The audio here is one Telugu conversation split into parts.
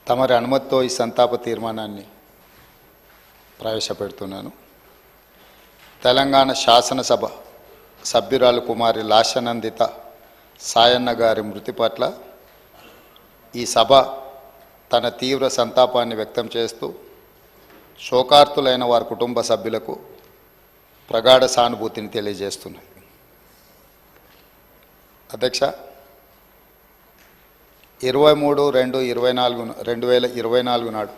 తమరి అనుమతితో ఈ సంతాప తీర్మానాన్ని ప్రవేశపెడుతున్నాను. తెలంగాణ శాసనసభ సభ్యురాలు కుమారి లాస్యనందిత సాయన్న గారి మృతి పట్ల ఈ సభ తన తీవ్ర సంతాపాన్ని వ్యక్తం చేస్తూ శోకార్తులైన వారి కుటుంబ సభ్యులకు ప్రగాఢ సానుభూతిని తెలియజేస్తున్నది. అధ్యక్ష, 23/2/2024 నాడు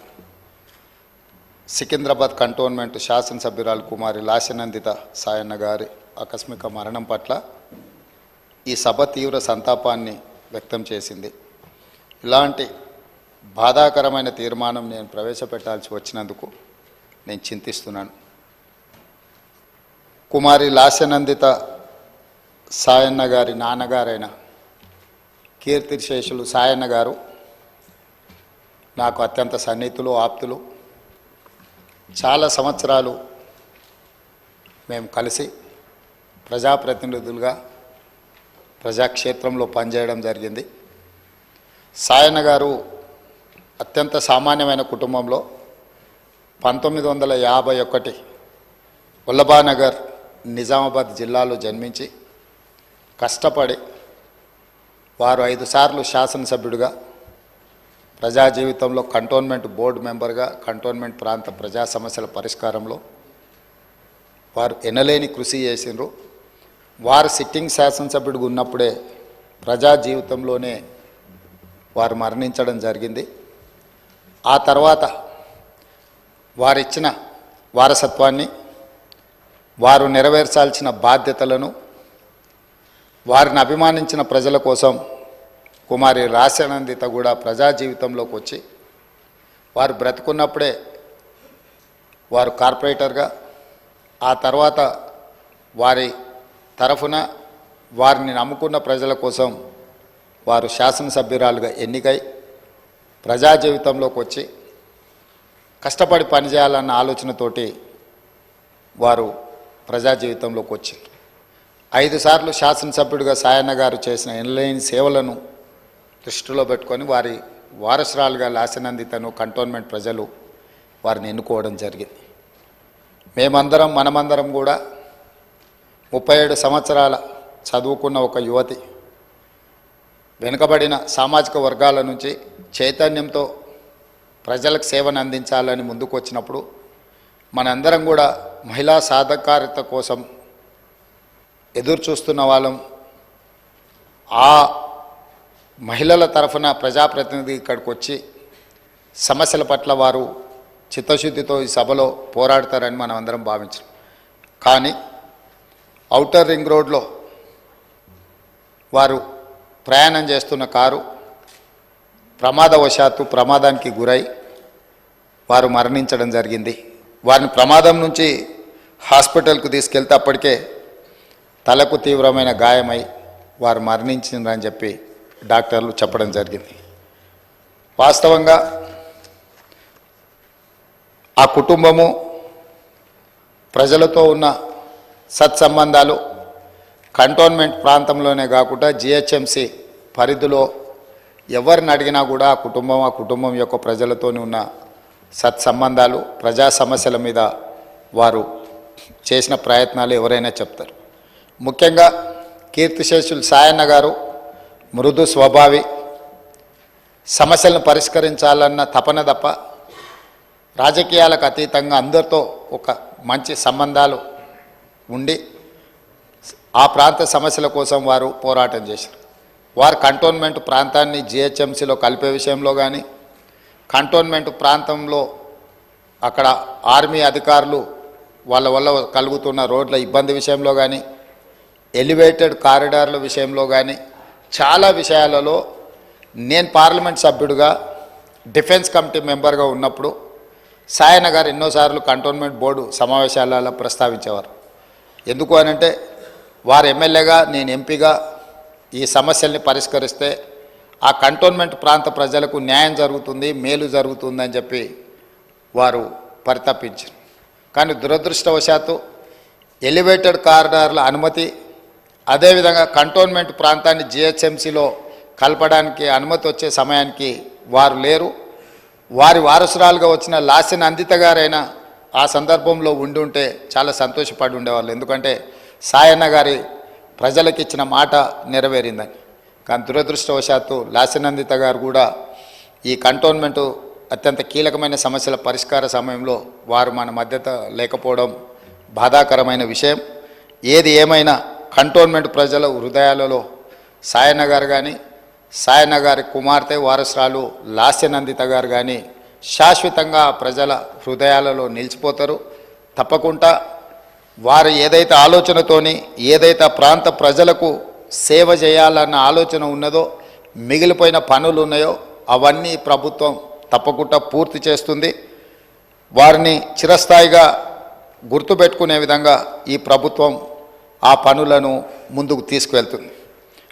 సికింద్రాబాద్ కంటోన్మెంట్ శాసనసభ్యురాలు కుమారి లాస్యనందిత సాయన్న గారి ఆకస్మిక మరణం పట్ల ఈ సభ తీవ్ర సంతాపాన్ని వ్యక్తం చేసింది. ఇలాంటి బాధాకరమైన తీర్మానం నేను ప్రవేశపెట్టాల్సి వచ్చినందుకు నేను చింతిస్తున్నాను. కుమారి లాస్యనందిత సాయన్న గారి నాన్నగారైన కీర్తిశేషులు సాయన్న గారు నాకు అత్యంత సన్నిహితులు, ఆప్తులు. చాలా సంవత్సరాలు మేము కలిసి ప్రజాప్రతినిధులుగా ప్రజాక్షేత్రంలో పనిచేయడం జరిగింది. సాయన్న గారు అత్యంత సామాన్యమైన కుటుంబంలో 1951 వల్లభానగర్ నిజామాబాద్ జిల్లాలో జన్మించి కష్టపడి వారు 5 సార్లు శాసనసభ్యుడిగా, ప్రజా జీవితంలో కంటోన్మెంట్ బోర్డు మెంబర్గా, కంటోన్మెంట్ ప్రాంత ప్రజా సమస్యల పరిష్కారంలో వారు ఎనలేని కృషి చేసిండ్రు. వారు సిట్టింగ్ శాసనసభ్యుడిగా ఉన్నప్పుడే ప్రజా జీవితంలోనే వారు మరణించడం జరిగింది. ఆ తర్వాత వారిచ్చిన వారసత్వాన్ని, వారు నెరవేర్చాల్సిన బాధ్యతలను, వారిని అభిమానించిన ప్రజల కోసం కుమారి లాస్యనందిత కూడా ప్రజా జీవితంలోకి వచ్చి వారు బ్రతుకున్నప్పుడే వారు కార్పొరేటర్గా, ఆ తర్వాత వారి తరఫున వారిని నమ్ముకున్న ప్రజల కోసం వారు శాసనసభ్యురాలుగా ఎన్నికై ప్రజా జీవితంలోకి వచ్చి కష్టపడి పనిచేయాలన్న ఆలోచనతోటి వారు ప్రజా జీవితంలోకి వచ్చారు. 5 సార్లు శాసనసభ్యుడిగా సాయన్న గారు చేసిన ఎనలేని సేవలను దృష్టిలో పెట్టుకొని వారి వారసురాలుగా లాస్యనందితను కంటోన్మెంట్ ప్రజలు వారిని ఎన్నుకోవడం జరిగింది. మనమందరం కూడా 37 సంవత్సరాల చదువుకున్న ఒక యువతి, వెనుకబడిన సామాజిక వర్గాల నుంచి చైతన్యంతో ప్రజలకు సేవను అందించాలని ముందుకు వచ్చినప్పుడు మనందరం కూడా మహిళా సాధికారత కోసం ఎదురు చూస్తున్న వాళ్ళం. ఆ మహిళల తరఫున ప్రజాప్రతినిధి ఇక్కడికి వచ్చి సమస్యల పట్ల వారు చిత్తశుద్ధితో ఈ సభలో పోరాడతారని మనం అందరం భావించాం. కానీ ఔటర్ రింగ్ రోడ్లో వారు ప్రయాణం చేస్తున్న కారు ప్రమాదానికి గురై వారు మరణించడం జరిగింది. వారిని ప్రమాదం నుంచి హాస్పిటల్కు తీసుకెళ్తే అప్పటికే తలకు తీవ్రమైన గాయమై వారు మరణించిందని చెప్పి డాక్టర్లు చెప్పడం జరిగింది. వాస్తవంగా ఆ కుటుంబము ప్రజలతో ఉన్న సత్సంబంధాలు కంటోన్మెంట్ ప్రాంతంలోనే కాకుండా జిహెచ్ఎంసి పరిధిలో ఎవరిని అడిగినా కూడా ఆ కుటుంబం యొక్క ప్రజలతోనే ఉన్న సత్సంబంధాలు, ప్రజా సమస్యల మీద వారు చేసిన ప్రయత్నాలు ఎవరైనా చెప్తారు. ముఖ్యంగా కీర్తిశేషులు సాయన్న గారు మృదు స్వభావి, సమస్యలను పరిష్కరించాలన్న తపన తప్ప రాజకీయాలకు అతీతంగా అందరితో ఒక మంచి సంబంధాలు ఉండి ఆ ప్రాంత సమస్యల కోసం వారు పోరాటం చేశారు. వారు కంటోన్మెంట్ ప్రాంతాన్ని జిహెచ్ఎంసీలో కలిపే విషయంలో కానీ, కంటోన్మెంట్ ప్రాంతంలో అక్కడ ఆర్మీ అధికారులు వాళ్ళ వల్ల కలుగుతున్న రోడ్ల ఇబ్బంది విషయంలో కానీ, ఎలివేటెడ్ కారిడార్ల విషయంలో కానీ చాలా విషయాలలో నేను పార్లమెంట్ సభ్యుడిగా డిఫెన్స్ కమిటీ మెంబర్గా ఉన్నప్పుడు సాయన్న గారు ఎన్నోసార్లు కంటోన్మెంట్ బోర్డు సమావేశాలలో ప్రస్తావించేవారు. ఎందుకు అనంటే వారు ఎమ్మెల్యేగా, నేను ఎంపీగా ఈ సమస్యల్ని పరిష్కరిస్తే ఆ కంటోన్మెంట్ ప్రాంత ప్రజలకు న్యాయం జరుగుతుంది, మేలు జరుగుతుందని చెప్పి వారు పరితపించారు. కానీ దురదృష్టవశాత్తు ఎలివేటెడ్ కారిడార్ల అనుమతి, అదేవిధంగా కంటోన్మెంట్ ప్రాంతాన్ని జిహెచ్ఎంసీలో కలపడానికి అనుమతి వచ్చే సమయానికి వారు లేరు. వారి వారసురాలుగా వచ్చిన లాస్య నందిత గారైనా ఆ సందర్భంలో ఉంటే చాలా సంతోషపడి ఉండేవాళ్ళు. ఎందుకంటే సాయన్న గారి ప్రజలకు ఇచ్చిన మాట నెరవేరిందని. కానీ దురదృష్టవశాత్తు లాస్య నందిత గారు కూడా ఈ కంటోన్మెంటు అత్యంత కీలకమైన సమస్యల పరిష్కార సమయంలో వారు మన మధ్యత లేకపోవడం బాధాకరమైన విషయం. ఏది ఏమైనా కంటోన్మెంట్ ప్రజల హృదయాలలో సాయన్న గారు కానీ సాయన్న గారి కుమార్తె వారసురాలు లాస్య నందిత గారు కానీ శాశ్వతంగా ప్రజల హృదయాలలో నిలిచిపోతారు. తప్పకుండా వారు ఏదైతే ఆలోచనతోని ఏదైతే ప్రాంత ప్రజలకు సేవ చేయాలన్న ఆలోచన ఉన్నదో, మిగిలిపోయిన పనులు ఉన్నాయో అవన్నీ ప్రభుత్వం తప్పకుండా పూర్తి చేస్తుంది. వారిని చిరస్థాయిగా గుర్తుపెట్టుకునే విధంగా ఈ ప్రభుత్వం ఆ పనులను ముందుకు తీసుకువెళ్తుంది.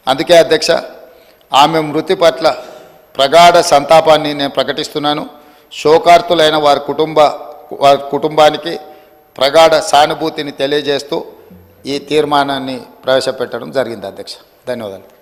అందుకే అధ్యక్ష, ఆమె మృతి పట్ల ప్రగాఢ సంతాపాన్ని నేను ప్రకటిస్తున్నాను. శోకార్తులైన వారి కుటుంబానికి ప్రగాఢ సానుభూతిని తెలియజేస్తూ ఈ తీర్మానాన్ని ప్రవేశపెట్టడం జరిగింది అధ్యక్ష. ధన్యవాదాలు.